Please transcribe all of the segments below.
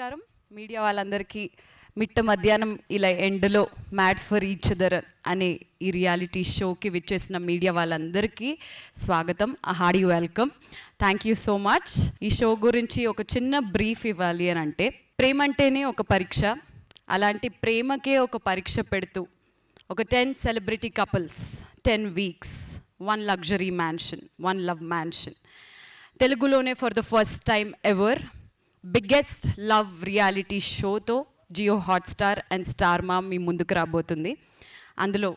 నమస్కారం మీడియా వాళ్ళందరికీ మిట్ట మధ్యాహ్నం ఇలా ఎండ్లో మ్యాడ్ ఫర్ ఈచ్ అదర్ అనే ఈ రియాలిటీ షోకి విచ్చేసిన మీడియా వాళ్ళందరికీ స్వాగతం, Hardy welcome. Thank you so much. ఈ షో గురించి ఒక చిన్న బ్రీఫ్ ఇవ్వాలి అని అంటే, ప్రేమ అంటేనే ఒక పరీక్ష, అలాంటి ప్రేమకే ఒక పరీక్ష పెడుతూ ఒక 10 celebrity couples, 10 weeks, 1 luxury mansion, 1 love mansion. తెలుగులోనే for the first time ever biggest love reality షోతో Jio Hotstar and Star Maa మీ ముందుకు రాబోతుంది. అందులో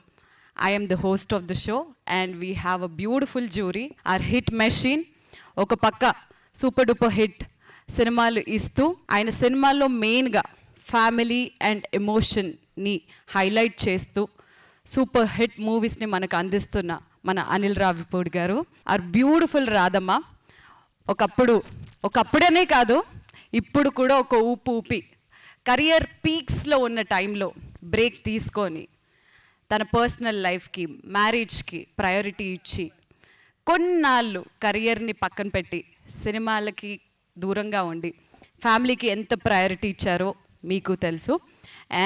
I'm the host of the show and we have a beautiful jury. Our hit machine ఒక పక్క super duper hit సినిమాలు ఇస్తూ ఆయన సినిమాల్లో మెయిన్గా ఫ్యామిలీ అండ్ ఎమోషన్ని హైలైట్ చేస్తూ సూపర్ హిట్ మూవీస్ని మనకు అందిస్తున్న మన అనిల్ రావిపూడి గారు. ఆర్ బ్యూటిఫుల్ రాధమ్మ ఒకప్పుడనే కాదు, ఇప్పుడు కూడా ఒక ఊపి కెరియర్ పీక్స్లో ఉన్న టైంలో బ్రేక్ తీసుకొని తన పర్సనల్ లైఫ్కి, మ్యారేజ్కి ప్రయారిటీ ఇచ్చి కొన్నాళ్ళు కెరియర్ని పక్కన పెట్టి సినిమాలకి దూరంగా ఉండి ఫ్యామిలీకి ఎంత ప్రయారిటీ ఇచ్చారో మీకు తెలుసు.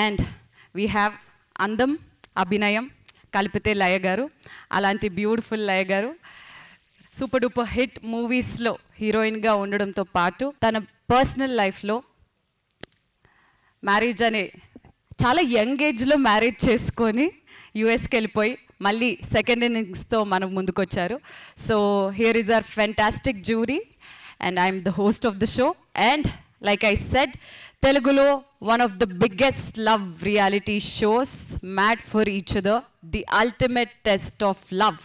అండ్ వీ హ్యావ్ అందం అభినయం కలిపితే లయ గారు. అలాంటి బ్యూటిఫుల్ లయ గారు సూపర్ డూపర్ హిట్ మూవీస్లో హీరోయిన్గా ఉండడంతో పాటు తన పర్సనల్ లైఫ్లో మ్యారేజ్ అనే చాలా యంగ్ ఏజ్లో మ్యారేజ్ చేసుకొని యూఎస్కి వెళ్ళిపోయి మళ్ళీ సెకండ్ ఇన్నింగ్స్తో మనకు ముందుకు వచ్చారు. So here is our fantastic jury and I'm the host of the show. And like I said, తెలుగులో one of the biggest love reality shows mad for each other, the ultimate test of love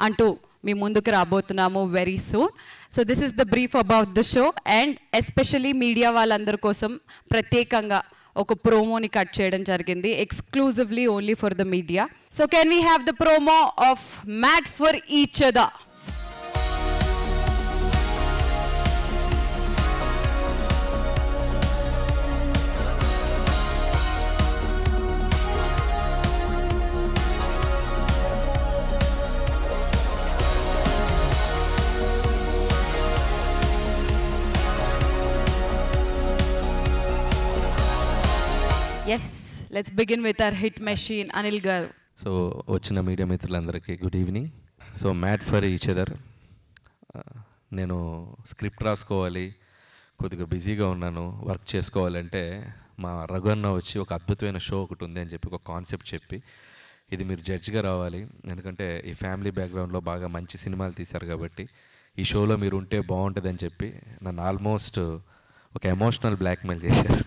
అంటూ మీ ముందుకు రాబోతున్నాము very soon. So this is the brief about the show. And especially media వాళ్ళందరి కోసం ప్రత్యేకంగా ఒక ప్రోమోని కట్ చేయడం జరిగింది, ఎక్స్క్లూజివ్లీ only for the media. So can we have the promo of Mad for each other? Yes, let's begin with our hit machine Anil garu. So వచ్చిన media మిత్రులందరికీ good evening. So Mad for each other, నేను script రాసుకోవాలి, కొద్దిగా బిజీగా ఉన్నాను, work చేసుకోవాలంటే మా రఘున్న వచ్చి ఒక అద్భుతమైన షో ఒకటి ఉంది అని చెప్పి ఒక కాన్సెప్ట్ చెప్పి, ఇది మీరు జడ్జ్గా రావాలి, ఎందుకంటే ఈ ఫ్యామిలీ బ్యాక్గ్రౌండ్లో బాగా మంచి సినిమాలు తీశారు కాబట్టి ఈ షోలో మీరు ఉంటే బాగుంటుందని చెప్పి నన్ను ఆల్మోస్ట్ ఒక ఎమోషనల్ బ్లాక్మెయిల్ చేశారు.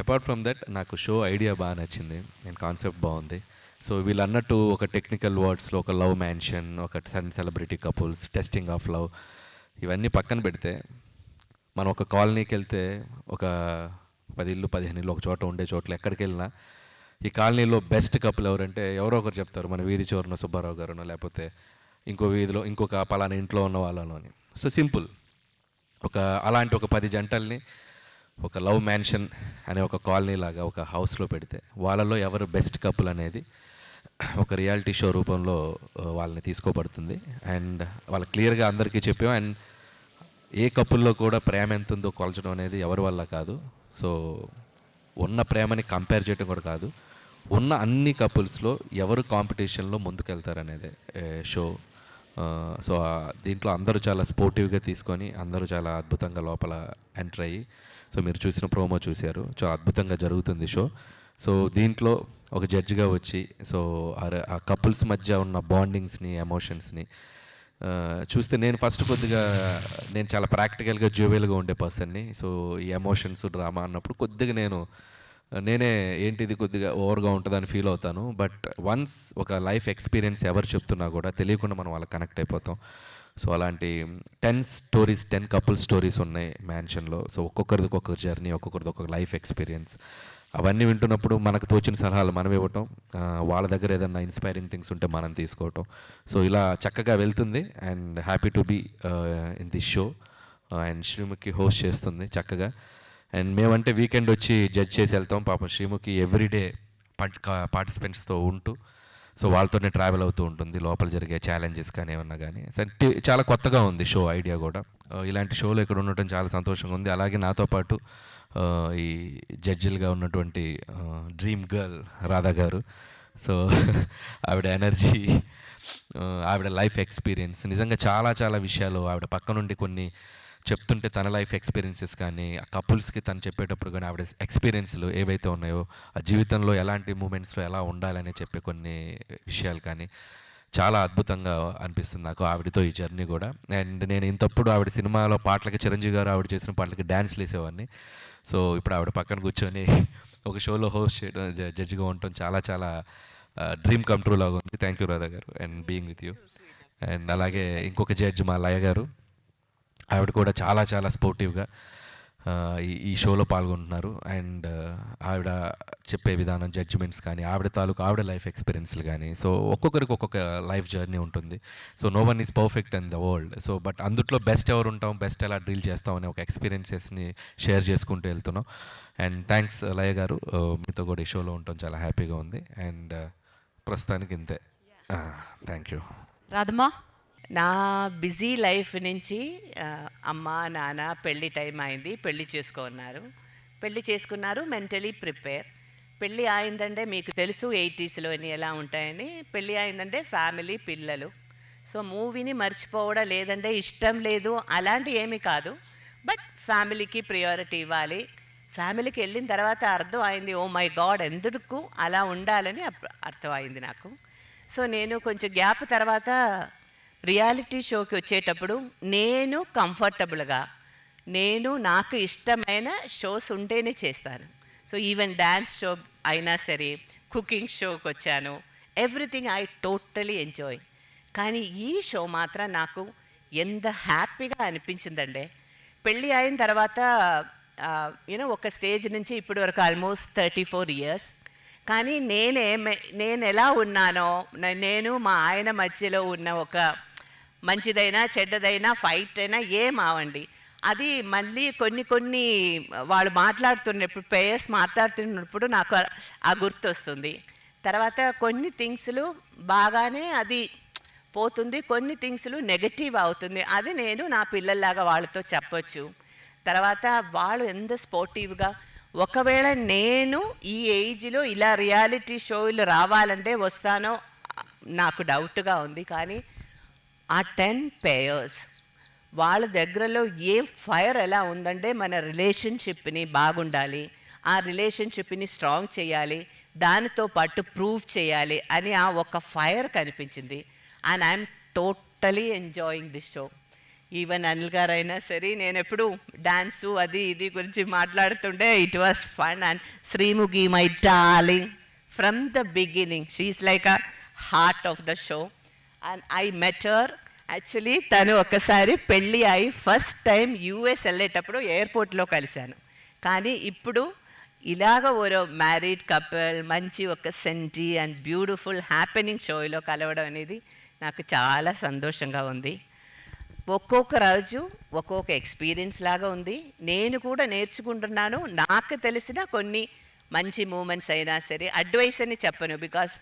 అపార్ట్ ఫ్రమ్ దట్ నాకు షో ఐడియా బాగా నచ్చింది, నేను కాన్సెప్ట్ బాగుంది. సో వీళ్ళు అన్నట్టు ఒక టెక్నికల్ వర్డ్స్లో ఒక లవ్ మ్యాన్షన్, ఒక 10 celebrity couples, testing of love, ఇవన్నీ పక్కన పెడితే మనం ఒక కాలనీకి వెళ్తే ఒక 10 ఇళ్ళు 15 ఇళ్ళు ఒక చోట ఉండే చోట్ల ఎక్కడికి వెళ్ళినా ఈ కాలనీలో బెస్ట్ కపుల్ ఎవరంటే ఎవరో ఒకరు చెప్తారు, మన వీధి చివరన సుబ్బారావు గారునో లేకపోతే ఇంకో వీధిలో ఇంకొక పలానా ఇంట్లో ఉన్న వాళ్ళను అని. సో సింపుల్, అలాంటి ఒక 10 జంటల్ని ఒక లవ్ మ్యాన్షన్ అనే ఒక కాలనీ లాగా ఒక హౌస్లో పెడితే వాళ్ళలో ఎవరు బెస్ట్ కపుల్ అనేది ఒక రియాలిటీ షో రూపంలో వాళ్ళని తీసుకోబడుతుంది. అండ్ వాళ్ళు క్లియర్గా అందరికీ చెప్పాం. అండ్ ఏ కపుల్లో కూడా ప్రేమ ఎంత ఉందో కొలచడం అనేది ఎవరి వల్ల కాదు. సో ఉన్న ప్రేమని కంపేర్ చేయడం కూడా కాదు, ఉన్న అన్ని కపుల్స్లో ఎవరు కాంపిటీషన్లో ముందుకెళ్తారనేదే షో. సో దీంట్లో అందరూ చాలా స్పోర్టివ్గా తీసుకొని అందరూ చాలా అద్భుతంగా లోపల ఎంటర్ అయ్యి, సో మీరు చూసిన ప్రోమో చూశారు, చాలా అద్భుతంగా జరుగుతుంది షో. సో దీంట్లో ఒక జడ్జిగా వచ్చి సో ఆ కపుల్స్ మధ్య ఉన్న బాండింగ్స్ని, ఎమోషన్స్ని చూస్తే నేను ఫస్ట్ కొద్దిగా నేను చాలా ప్రాక్టికల్గా జ్యువెల్గా ఉండే పర్సన్ని. సో ఈ ఎమోషన్స్ డ్రామా అన్నప్పుడు కొద్దిగా నేనే ఏంటిది కొద్దిగా ఓవర్గా ఉంటుందని ఫీల్ అవుతాను. బట్ వన్స్ ఒక లైఫ్ ఎక్స్పీరియన్స్ ఎవరు చెప్తున్నా కూడా తెలియకుండా మనం వాళ్ళకి కనెక్ట్ అయిపోతాం. సో అలాంటి 10 స్టోరీస్, 10 కపుల్ స్టోరీస్ ఉన్నాయి మ్యాన్షన్లో. సో ఒక్కొక్కరిది ఒక్కొక్క జర్నీ, ఒక్కొక్కరిది ఒక్కొక్క లైఫ్ ఎక్స్పీరియన్స్. అవన్నీ వింటున్నప్పుడు మనకు తోచిన సలహాలు మనం ఇవ్వటం, వాళ్ళ దగ్గర ఏదన్నా ఇన్స్పైరింగ్ థింగ్స్ ఉంటే మనం తీసుకోవటం. సో ఇలా చక్కగా వెళ్తుంది. And happy to be in this show. And Sreemukhi host చేస్తుంది చక్కగా. అండ్ మేమంటే వీకెండ్ వచ్చి జడ్జ్ చేసి వెళ్తాం. పాపం శ్రీముఖి ఎవ్రీడే పార్టిసిపెంట్స్తో ఉంటూ సో వాళ్ళతోనే ట్రావెల్ అవుతూ ఉంటుంది, లోపల జరిగే ఛాలెంజెస్ కానీ ఏమన్నా కానీ. చాలా కొత్తగా ఉంది షో ఐడియా కూడా. ఇలాంటి షోలో ఇక్కడ ఉండటం చాలా సంతోషంగా ఉంది. అలాగే నాతో పాటు ఈ జడ్జిలుగా ఉన్నటువంటి డ్రీమ్ గర్ల్ రాధా గారు. సో ఆవిడ ఎనర్జీ, ఆవిడ లైఫ్ ఎక్స్పీరియన్స్, నిజంగా చాలా చాలా విషయాలు ఆవిడ పక్క నుండి కొన్ని చెప్తుంటే తన లైఫ్ ఎక్స్పీరియన్సెస్ కానీ, ఆ కపుల్స్కి తను చెప్పేటప్పుడు కానీ ఆవిడ ఎక్స్పీరియన్స్లు ఏవైతే ఉన్నాయో, ఆ జీవితంలో ఎలాంటి మూమెంట్స్లో ఎలా ఉండాలని చెప్పే కొన్ని విషయాలు కానీ చాలా అద్భుతంగా అనిపిస్తుంది నాకు ఆవిడతో ఈ జర్నీ కూడా. అండ్ నేను ఇంతప్పుడు ఆవిడ సినిమాలో పాటలకి చిరంజీవి గారు ఆవిడ చేసిన పాటలకి డ్యాన్స్లు వేసేవాడిని. సో ఇప్పుడు ఆవిడ పక్కన కూర్చొని ఒక షోలో హోస్ట్ చేయడం, జడ్జిగా ఉండటం చాలా చాలా డ్రీమ్ కమ్ ట్రూ లాగా ఉంది. థ్యాంక్ యూ రాధా గారు and being with you. And అలాగే ఇంకొక జడ్జి మా లయ గారు, ఆవిడ కూడా చాలా చాలా స్పోర్టివ్గా ఈ షోలో పాల్గొంటున్నారు. అండ్ ఆవిడ చెప్పే విధానం, జడ్జిమెంట్స్ కానీ, ఆవిడ తాలూకు ఆవిడ లైఫ్ ఎక్స్పీరియన్స్లు కానీ, సో ఒక్కొక్కరికి ఒక్కొక్క లైఫ్ జర్నీ ఉంటుంది. So no one is perfect in the world. So but అందుట్లో బెస్ట్ ఎవరు ఉంటాం, బెస్ట్ ఎలా డ్రీల్ చేస్తాం అనే ఒక ఎక్స్పీరియన్సెస్ని షేర్ చేసుకుంటూ వెళ్తున్నాం. అండ్ థ్యాంక్స్ లయ గారు, మీతో కూడా ఈ షోలో ఉండటం చాలా హ్యాపీగా ఉంది. అండ్ ప్రస్తుతానికి ఇంతే. Thank you. రాధమ్మా. నా బిజీ లైఫ్ నుంచి అమ్మ నాన్న పెళ్ళి టైం అయింది, పెళ్ళి చేసుకున్నారు, మెంటలీ ప్రిపేర్. పెళ్ళి అయిందంటే మీకు తెలుసు 80sలో ఎలా ఉంటాయని. పెళ్ళి అయిందంటే ఫ్యామిలీ, పిల్లలు. సో మూవీని మర్చిపోవడం లేదంటే ఇష్టం లేదు అలాంటి ఏమీ కాదు, బట్ ఫ్యామిలీకి ప్రియారిటీ ఇవ్వాలి. ఫ్యామిలీకి వెళ్ళిన తర్వాత అర్థం అయింది, ఓ మై గాడ్ ఎందుకు అలా ఉండాలని అర్థమైంది నాకు. సో నేను కొంచెం గ్యాప్ తర్వాత రియాలిటీ షోకి వచ్చేటప్పుడు నేను కంఫర్టబుల్గా, నాకు ఇష్టమైన షోస్ ఉంటేనే చేస్తాను. సో ఈవెన్ డ్యాన్స్ షో అయినా సరే, కుకింగ్ షోకి వచ్చాను, ఎవ్రీథింగ్ ఐ టోటలీ ఎంజాయ్. కానీ ఈ షో మాత్రం నాకు ఎంత హ్యాపీగా అనిపించిందంటే, పెళ్ళి అయిన తర్వాత ఒక స్టేజ్ నుంచి ఇప్పటి వరకు ఆల్మోస్ట్ 34 years. కానీ నేను ఎలా ఉన్నానో, నేను మా ఆయన మధ్యలో ఉన్న ఒక మంచిదైనా చెడ్డదైనా ఫైట్ అయినా ఏమావండి, అది మళ్ళీ కొన్ని వాళ్ళు మాట్లాడుతున్నప్పుడు, పేయర్స్ మాట్లాడుతున్నప్పుడు నాకు ఆ గుర్తు వస్తుంది. తర్వాత కొన్ని థింగ్స్లు బాగానే అది పోతుంది, కొన్ని థింగ్స్లు నెగటివ్ అవుతుంది. అది నేను నా పిల్లల్లాగా వాళ్ళతో చెప్పొచ్చు. తర్వాత వాళ్ళు ఎంత స్పోర్టివ్గా, ఒకవేళ నేను ఈ ఏజ్లో ఇలా రియాలిటీ షోలు రావాలంటే వస్తానో నాకు డౌట్గా ఉంది. కానీ ఆ 10 పేయర్స్ వాళ్ళ దగ్గరలో ఏ ఫైర్ ఎలా ఉందంటే, మన రిలేషన్షిప్ని బాగుండాలి, ఆ రిలేషన్షిప్ని స్ట్రాంగ్ చేయాలి, దానితో పాటు ప్రూవ్ చేయాలి అని ఆ ఒక ఫైర్ కనిపించింది. And I'm totally enjoying this show. Even Anil గారు అయినా సరే, నేను ఎప్పుడు డాన్సు అది ఇది గురించి మాట్లాడుతుంటే it was fun. And Sreemukhi, my darling, from the beginning she is like a heart of the show. And I met her actually. తను ఒకసారి పెళ్ళి అయి ఫస్ట్ టైం US వెళ్ళేటప్పుడు ఎయిర్పోర్ట్లో కలిశాను. కానీ ఇప్పుడు ఇలాగ ఓరో మ్యారీడ్ కపుల్ మంచి ఒక సెంటీ అండ్ బ్యూటిఫుల్ హ్యాపెనింగ్ షోలో కలవడం అనేది నాకు చాలా సంతోషంగా ఉంది. ఒక్కొక్క రోజు ఒక్కొక్క ఎక్స్పీరియన్స్ లాగా ఉంది. నేను కూడా నేర్చుకుంటున్నాను. నాకు తెలిసిన కొన్ని మంచి మూమెంట్స్ అయినా సరే, అడ్వైస్ అని చెప్పను, because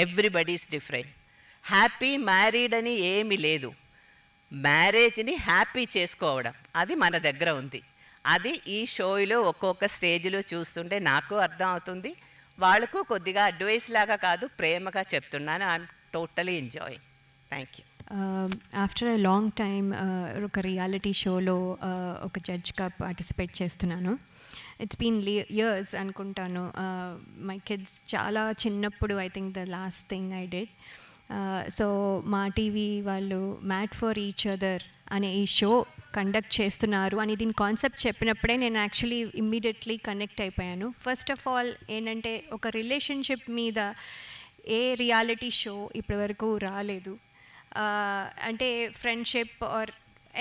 everybody is different. Happy married అని ఏమీ లేదు. మ్యారేజ్ని హ్యాపీ చేసుకోవడం అది మన దగ్గర ఉంది. అది ఈ షోలో ఒక్కొక్క స్టేజ్లో చూస్తుంటే నాకు అర్థం అవుతుంది. వాళ్ళకు కొద్దిగా అడ్వైస్ లాగా కాదు, ప్రేమగా చెప్తున్నాను. I'm totally enjoying. Thank you. After a long time ఒక రియాలిటీ షోలో ఒక జడ్జ్గా పార్టిసిపేట్ చేస్తున్నాను. ఇట్స్ బీన్ ఇయర్స్ అనుకుంటాను. మై కిడ్స్ చాలా చిన్నప్పుడు, I think the last thing I did. So మా టీవీ వాళ్ళు మ్యాట్ ఫర్ ఈచ్ అదర్ అనే ఈ షో కండక్ట్ చేస్తున్నారు అని దీని కాన్సెప్ట్ చెప్పినప్పుడే నేను యాక్చువల్లీ ఇమ్మీడియట్లీ కనెక్ట్ అయిపోయాను. ఫస్ట్ ఆఫ్ ఆల్ ఏంటంటే, ఒక రిలేషన్షిప్ మీద ఏ రియాలిటీ షో ఇప్పటివరకు రాలేదు. అంటే friendship or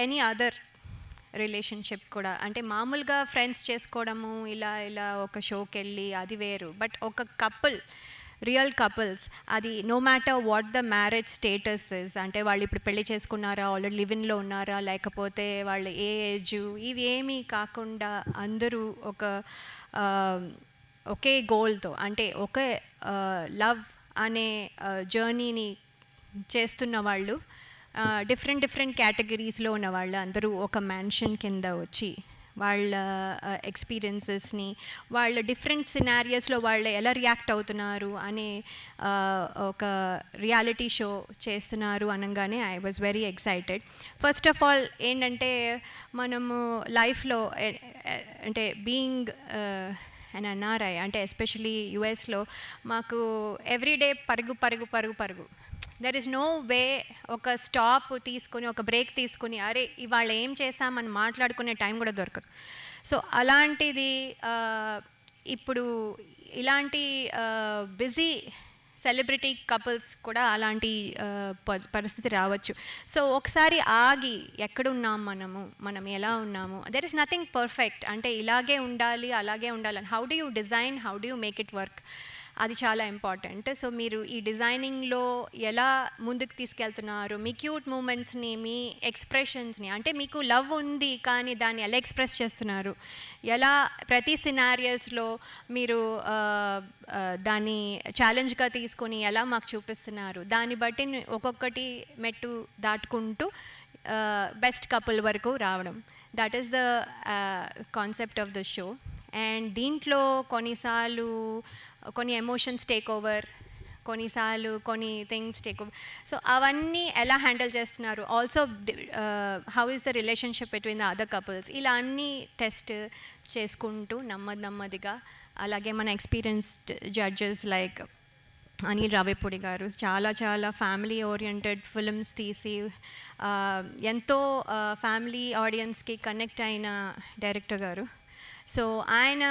any other relationship కూడా, అంటే మామూలుగా ఫ్రెండ్స్ చేసుకోవడము ఇలా ఒక షోకి వెళ్ళి అది వేరు. బట్ ఒక కపుల్, రియల్ కపుల్స్, అది no matter what the marriage status is, అంటే వాళ్ళు ఇప్పుడు పెళ్లి చేసుకున్నారా, ఆల్రెడీ లివిన్లో ఉన్నారా, లేకపోతే వాళ్ళు ఏ ఏజ్, ఇవి ఏమీ కాకుండా అందరూ ఒకే గోల్తో, అంటే ఒకే లవ్ అనే జర్నీని చేస్తున్న వాళ్ళు డిఫరెంట్ కేటగిరీస్లో ఉన్న వాళ్ళు అందరూ ఒక మ్యాన్షన్ కింద వచ్చి వాళ్ళ ఎక్స్పీరియన్సెస్ని వాళ్ళ డిఫరెంట్ సినారియోస్లో వాళ్ళు ఎలా రియాక్ట్ అవుతున్నారు అనే ఒక రియాలిటీ షో చేస్తున్నారు అనగానే I was very excited. First of all ఏంటంటే మనము లైఫ్లో అంటే బీయింగ్ అండ్ ఎన్ఆర్ఐ అంటే ఎస్పెషలీ యుఎస్లో మాకు ఎవ్రీడే పరుగు దెర్ ఇస్ నో వే ఒక స్టాప్ తీసుకొని ఒక బ్రేక్ తీసుకొని అరే ఇవాళ ఏం చేసామని మాట్లాడుకునే టైం కూడా దొరకదు. సో అలాంటిది ఇప్పుడు ఇలాంటి బిజీ సెలబ్రిటీ కపుల్స్ కూడా అలాంటి పరిస్థితి రావచ్చు. సో ఒకసారి ఆగి ఎక్కడున్నాం మనం ఎలా ఉన్నాము, దెర్ ఇస్ నథింగ్ పర్ఫెక్ట్. అంటే ఇలాగే ఉండాలి అలాగే ఉండాలని how do you design, how do you make it work, అది చాలా ఇంపార్టెంట్. సో మీరు ఈ డిజైనింగ్లో ఎలా ముందుకు తీసుకెళ్తున్నారు, మీ క్యూట్ మూమెంట్స్ని, మీ ఎక్స్ప్రెషన్స్ని, అంటే మీకు లవ్ ఉంది కానీ దాన్ని ఎలా ఎక్స్ప్రెస్ చేస్తున్నారు, ఎలా ప్రతి సినారియోస్లో మీరు దాన్ని ఛాలెంజ్గా తీసుకొని ఎలా మాకు చూపిస్తున్నారు, దాన్ని బట్టి ఒక్కొక్కటి మెట్టు దాటుకుంటూ బెస్ట్ కపుల్ వరకు రావడం. That is the concept of the show. And దీంట్లో కొన్నిసార్లు కొన్ని ఎమోషన్స్ టేక్ ఓవర్, కొన్నిసార్లు కొన్ని థింగ్స్ టేక్ ఓవర్. సో అవన్నీ ఎలా హ్యాండిల్ చేస్తున్నారు, also how is the relationship between the other couples, ఇలా అన్నీ టెస్ట్ చేసుకుంటూ నెమ్మదిగా. అలాగే మన experienced judges like Anil Ravipudi గారు చాలా ఫ్యామిలీ ఓరియంటెడ్ ఫిల్మ్స్ తీసి ఎంతో ఫ్యామిలీ ఆడియన్స్కి కనెక్ట్ అయిన డైరెక్టర్ గారు. సో ఆయన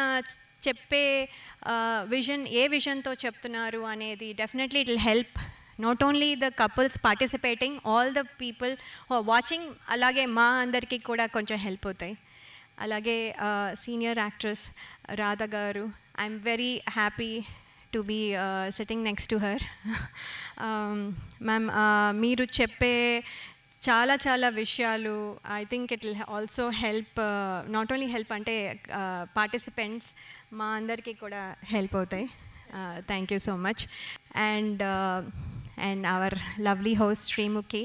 చెప్పే విజన్ ఏ విజన్తో చెప్తున్నారు అనేది definitely it will help not only the couples participating, all the people watching, అలాగే మా అందరికీ కూడా కొంచెం హెల్ప్ అవుతాయి. అలాగే senior actress Radha garu, I'm very happy to be sitting next to her. Ma'am మీరు చెప్పే చాలా విషయాలు I think it will also help, not only help అంటే పార్టిసిపెంట్స్ మా అందరికీ కూడా హెల్ప్ అవుతాయి. Thank you so much. And our lovely host Sreemukhi,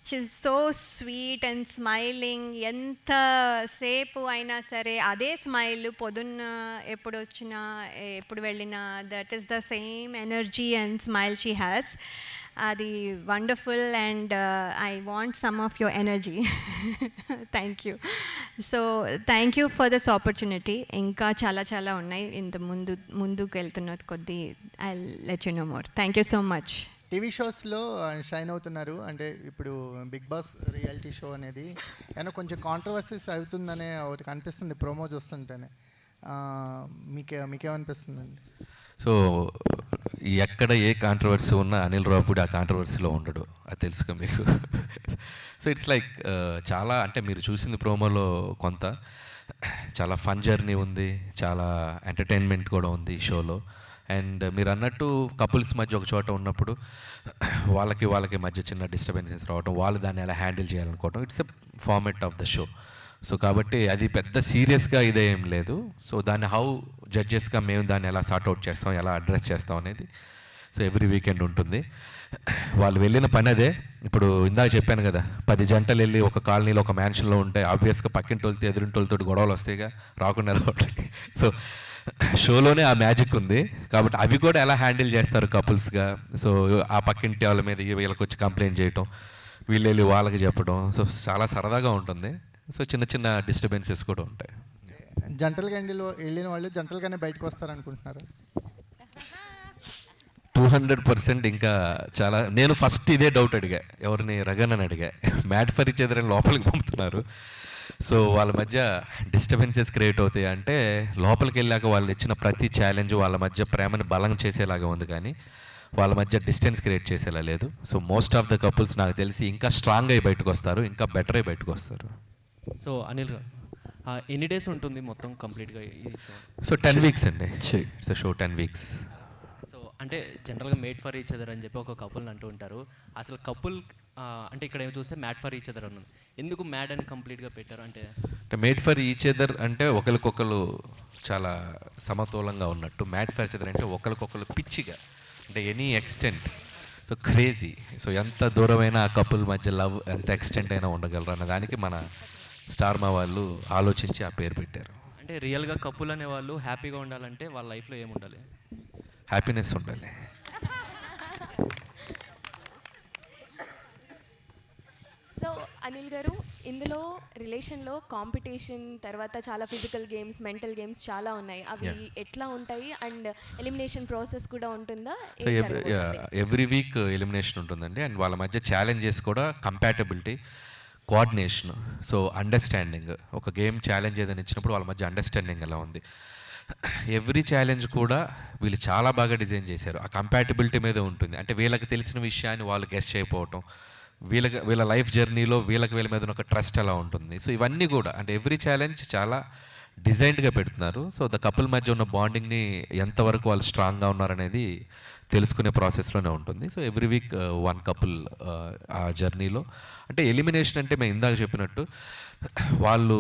she's so sweet and smiling. ఎంతసేపు అయినా సరే అదే స్మైల్, పొద్దున్న ఎప్పుడు వచ్చినా ఎప్పుడు వెళ్ళినా that is the same energy and smile she has. అది wonderful and I want some of your energy. Thank you. So thank you for this opportunity. ఇంకా చాలా ఉన్నాయి, ఇంత ముందుకు వెళ్తున్న కొద్దీ I let you know more. Thank you so much. TV షోస్లో shine అవుతున్నారు, అంటే ఇప్పుడు బిగ్ బాస్ రియాలిటీ షో అనేది ఏమన్నా కొంచెం కాంట్రవర్సీస్ అవుతుందనే ఒకటి కనిపిస్తుంది ప్రోమో చూస్తుంటేనే. మీకేమనిపిస్తుందండి? సో ఎక్కడ ఏ కాంట్రవర్సీ ఉన్నా అనిల్ రావిపూడి ఆ కాంట్రవర్సీలో ఉండడు, అది తెలుసుగా మీకు. సో ఇట్స్ లైక్ చాలా, అంటే మీరు చూసింది ప్రోమోలో కొంత చాలా ఫన్ జర్నీ ఉంది, చాలా ఎంటర్టైన్మెంట్ కూడా ఉంది ఈ షోలో. అండ్ మీరు అన్నట్టు కపుల్స్ మధ్య ఒక చోట ఉన్నప్పుడు వాళ్ళకి మధ్య చిన్న డిస్టర్బెన్సెస్ రావడం, వాళ్ళు దాన్ని ఎలా హ్యాండిల్ చేయాలనుకోవడం, it's a format of the show. So కాబట్టి అది పెద్ద సీరియస్గా ఇదేం లేదు. సో దాన్ని హౌ జడ్జెస్గా మేము దాన్ని ఎలా సార్ట్అవుట్ చేస్తాం, ఎలా అడ్రస్ చేస్తాం అనేది సో ఎవ్రీ వీకెండ్ ఉంటుంది. వాళ్ళు వెళ్ళిన పని అదే. ఇప్పుడు ఇందాక చెప్పాను కదా, 10 జంటలు వెళ్ళి ఒక కాలనీలో ఒక మ్యాన్షన్లో ఉంటే ఆబ్వియస్గా పక్కింటి వాళ్ళతో ఎదురింటి వాళ్ళతో గొడవలు వస్తాయిగా, రాకుండా ఉంటాయి. సో షోలోనే ఆ మ్యాజిక్ ఉంది కాబట్టి అవి కూడా ఎలా హ్యాండిల్ చేస్తారు కపుల్స్గా. సో ఆ పక్కింటి వాళ్ళ మీద వీళ్ళకి వచ్చి కంప్లైంట్ చేయటం, వీళ్ళు వెళ్ళి వాళ్ళకి చెప్పడం, సో చాలా సరదాగా ఉంటుంది. సో చిన్న డిస్టర్బెన్సెస్ కూడా ఉంటాయి. జంటలుగా వెళ్ళిన వాళ్ళు జంటలుగానే బయటకు వస్తారనుకుంటున్నారు? 200%. ఇంకా చాలా, నేను ఫస్ట్ ఇదే డౌట్ అడిగా, ఎవరిని రగన్ అని అడిగా. మ్యాడ్ ఫర్ ఈచ్ అదర్ అని లోపలికి పంపుతున్నారు, సో వాళ్ళ మధ్య డిస్టర్బెన్సెస్ క్రియేట్ అవుతాయి అంటే లోపలికి వెళ్ళాక వాళ్ళు ఇచ్చిన ప్రతి ఛాలెంజ్ వాళ్ళ మధ్య ప్రేమని బలం చేసేలాగా ఉంది, కానీ వాళ్ళ మధ్య డిస్టెన్స్ క్రియేట్ చేసేలా లేదు. So most of the couples నాకు తెలిసి ఇంకా స్ట్రాంగ్ అయి బయటకు వస్తారు, ఇంకా బెటర్ అయి బయటకు వస్తారు. సో అనిల్ గారు, ఎన్ని డేస్ ఉంటుంది మొత్తం కంప్లీట్గా ఈ షో? సో 10 వీక్స్ అండి. It's show 10 weeks. సో అంటే జనరల్గా మేడ్ ఫర్ ఈచ్ అదర్ అని చెప్పి ఒక కపుల్ని అంటూ ఉంటారు. అసలు కపుల్ అంటే ఇక్కడ ఏమి చూస్తే మ్యాడ్ ఫర్ ఈచ్ అదర్ అన్నది, ఎందుకు మ్యాడ్ అని కంప్లీట్గా పెట్టారు? అంటే మేడ్ ఫర్ ఈచ్ అదర్ అంటే ఒకరికొకరు చాలా సమతూలంగా ఉన్నట్టు. మ్యాడ్ ఫర్ ఈచ్ అదర్ అంటే ఒకరికొకరు పిచ్చిగా, అంటే any extent. So so crazy. So ఎంత దూరమైన ఆ కపుల్ మధ్య లవ్ ఎంత ఎక్స్టెంట్ అయినా ఉండగలరు అన్న దానికి మన స్టార్ మా వాళ్ళు ఆలోచించి ఆ పేరు పెట్టారు. అంటే రియల్గా కపుల్ అనే వాళ్ళు హ్యాపీగా ఉండాలంటే వాళ్ళ లైఫ్లో ఏముండాలి? హ్యాపీనెస్ ఉండాలి. సో అనిల్ గారు, ఇందులో రిలేషన్లో కాంపిటీషన్ తర్వాత చాలా ఫిజికల్ గేమ్స్, మెంటల్ గేమ్స్ చాలా ఉన్నాయి. అవి ఎట్లా ఉంటాయి అండ్ ఎలిమినేషన్ ప్రాసెస్ కూడా ఉంటుందా? సో ఎవ్రీ వీక్ ఎలిమినేషన్ ఉంటుందండి. అండ్ వాళ్ళ మధ్య ఛాలెంజెస్ కూడా కంపాటబిలిటీ, కోఆర్డినేషన్, సో అండర్స్టాండింగ్. ఒక గేమ్ ఛాలెంజ్ ఏదైనా ఇచ్చినప్పుడు వాళ్ళ మధ్య అండర్స్టాండింగ్ ఎలా ఉంది. ఎవ్రీ ఛాలెంజ్ కూడా వీళ్ళు చాలా బాగా డిజైన్ చేశారు. ఆ కంపాటబిలిటీ మీద ఉంటుంది. అంటే వీళ్ళకి తెలిసిన విషయాన్ని వాళ్ళు గెస్ చేయకపోవటం, వీళ్ళ లైఫ్ జర్నీలో వీళ్ళ మీద ఒక ట్రస్ట్ ఎలా ఉంటుంది. సో ఇవన్నీ కూడా అంటే ఎవ్రీ ఛాలెంజ్ చాలా డిజైన్డ్గా పెడుతున్నారు. సో ద కపుల్ మధ్య ఉన్న బాండింగ్ని ఎంతవరకు వాళ్ళు స్ట్రాంగ్గా ఉన్నారనేది తెలుసుకునే ప్రాసెస్లోనే ఉంటుంది. So every week one couple ఆ జర్నీలో. అంటే ఎలిమినేషన్ అంటే మేము ఇందాక చెప్పినట్టు వాళ్ళు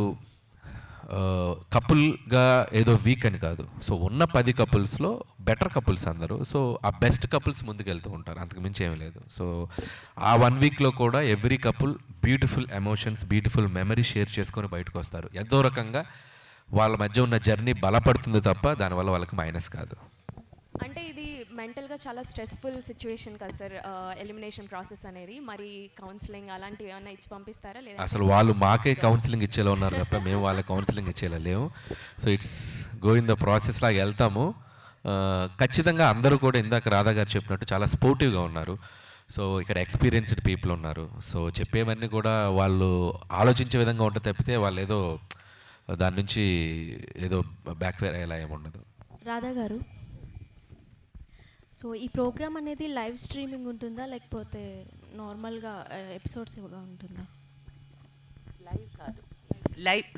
కపుల్గా ఏదో వీక్ అని కాదు. సో ఉన్న 10 కపుల్స్లో బెటర్ కపుల్స్ అందరూ. సో ఆ బెస్ట్ కపుల్స్ ముందుకెళ్తూ ఉంటారు, అంతకు మించి ఏమీ లేదు. సో ఆ 1 వీక్లో కూడా every couple beautiful emotions, beautiful memory share చేసుకొని బయటకు వస్తారు. ఎంతో రకంగా వాళ్ళ మధ్య ఉన్న జర్నీ బలపడుతుంది తప్ప దానివల్ల వాళ్ళకి మైనస్ కాదు. అంటే ఇది మెంటల్గా చాలా స్ట్రెస్ఫుల్ సిచ్యువేషన్ కదా సార్, ఎలిమినేషన్ ప్రాసెస్ అనేది. మరి కౌన్సిలింగ్ అలాంటివి ఏమైనా ఇచ్చి పంపిస్తారా? లేదా అసలు వాళ్ళు మాకే కౌన్సిలింగ్ ఇచ్చేలా ఉన్నారు తప్ప మేము వాళ్ళకి కౌన్సిలింగ్ ఇచ్చేలా లేము. So it's going the process లాగా వెళ్తాము. ఖచ్చితంగా అందరూ కూడా ఇందాక రాధా గారు చెప్పినట్టు చాలా స్పోర్టివ్గా ఉన్నారు. సో ఇక్కడ ఎక్స్పీరియన్స్డ్ పీపుల్ ఉన్నారు. సో చెప్పేవన్నీ కూడా వాళ్ళు ఆలోచించే విధంగా ఉంటుంది తప్పితే వాళ్ళు ఏదో దాని నుంచి ఏదో బ్యాక్ఫైర్ అయ్యేలా ఏముండదు. రాధా గారు, సో ఈ ప్రోగ్రామ్ అనేది లైవ్ స్ట్రీమింగ్ ఉంటుందా లేకపోతే నార్మల్గా ఎపిసోడ్స్ ఇవ్వగా ఉంటుందా? లైవ్ కాదు,